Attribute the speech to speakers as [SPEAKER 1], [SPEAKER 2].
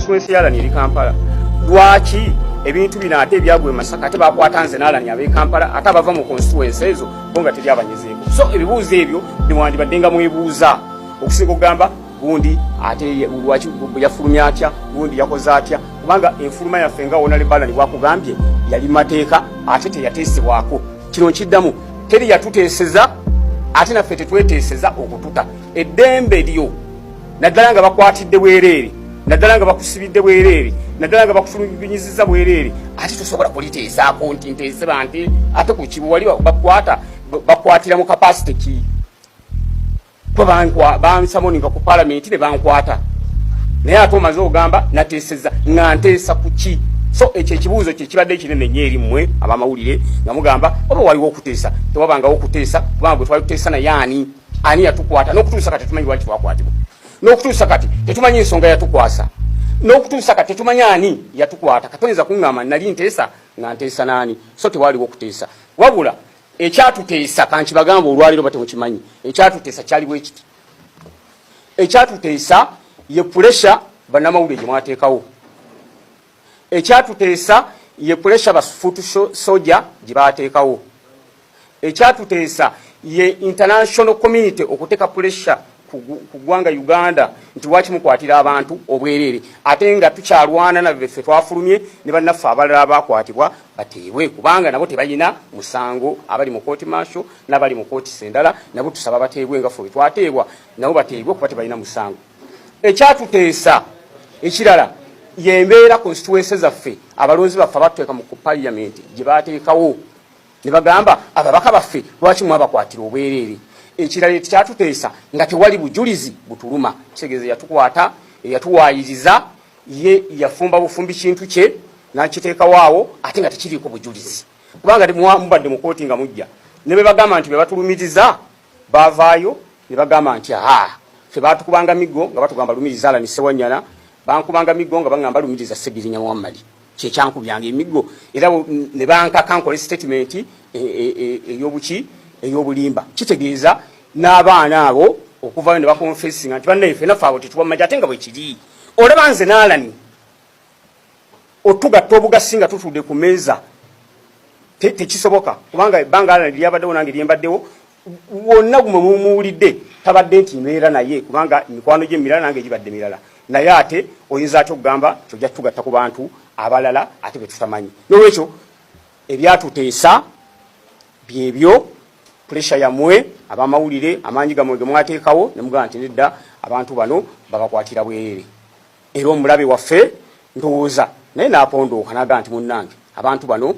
[SPEAKER 1] constituency ya Alani eri Kampala lwaki ebintu bino ate ebyagwe Masaka ate bakwatanze n'Alani abe Kampala ate abava mu constituency ezo bonga teri abanyezeeko so ebibuuzo ebyo ndiwandibadde nga mwebuuza okusinga okugamba gundi ate lwaki yafulumya atya gundi yakoze atya kubanga enfuluma yaffe nga wona Alani bwakugambye yali mateeka ate teyateesebwako kino kiddamu teri yatuteeseza ate naffe tetweteeseza okututa eddembe lyo naddala nga bakwatidde bwereere naddala nga bakusibidde bwereere naddala nga bakufulumiziza bwereere ate tosobola kuliteesaako nti nteese banti ate ku kibu wali bakwatira mu kapasite ki bansamoninga ku palamenti ne bankwata naye ate omaze ogamba nateeseza nga nteesa ku ki so ekyo ekibuuzo kye kibadde ekinene nnyo eri mmwe abamawulire nga mugamba oba waliwo okuteesa tewabangawo okuteesa kubanga bwe twali tuteesa naye ani yatukwata n'okutuusa kati tetumanyi lwaki twakwatibwa n'okutuusa kati tetumanyi ensonga yatukwasa n'okutuusa kati tetumanyi ani yatukwata katoneza kuŋŋamba nali nteesa nga nteesa n'ani so tewaliwo okuteesa wabula ekyatuteesa kankibagamba olwaliro batemukimanyi ekyatuteesa kyali bwe kiti ekyatuteesa ye puresha bannamawulire gye mwateekawo ekyatuteesa ye puresha bafutu soja gye baateekawo ekyatuteesa ye international community okuteeka puresha ku ggwanga Uganda nti lwaki mukwatira abantu obwereere ate nga tukyalwana nabeffe twafulumye ne bannaffe abalala bakwatibwa bateebwe kubanga nabo tebalina musango abali mu kooti maasho n'abali mu kooti sendala nabo tusaba bateebwe nga ffe bwe twateebwa nabo bateebwe kuba tebalina musango ekyatuteesa ekirala yembeera constituency zaffe abalonzi baffe abatteeka mu parliament gye baateekawo ne bagamba ababaka baffe lwaki mwabakwatira obwereere ekirala ekyatuteesa nga tewali bujulizi butuluma kitegeeza yatukwata yatuwaayiriza ye yafumba bufumbi kintu kye n'akiteekawaawo ate nga tekiriiko bujulizi kubanga mubadde mu kooti nga mujja ne be bagamba nti be batulumiriza baavaayo ne bagamba nti ffe baatukubanga miggo nga batugamba lumiriza Alani Ssewanyana bankubanga miggo nga baŋŋamba lumiriza Ssebirinya Muhammadi kyekyankubyanga emiggo era ne bankaka nkole statement ey'obulimba kitegeeza n'abaana abo okuvayo ne bakonfessinga nti bannaffe naffe abo tetuwamajja ate nga bwe kiri olaba nze n'Alani otugatta obugasi nga tutudde ku meeza tekisoboka kubanga ebbanga Alani lyabaddewo nange lyembaddewo wonna gumwe mumuwulidde tabadde nti mbeera naye kubanga mikwano gye mirala nange gibadde mirala naye ate oyinza atya okugamba tojja tugatta ku bantu abalala ate be tutamanyi n'olwekyo ebyatuteesa byebyo puresha yammwe abamawulire amaanyi gammwe ge mwateekawo ne mugamba nti nedda abantu bano babakwatira bwereere era omulabe waffe ndowooza naye n'apondooka n'agamba nti munnange abantu bano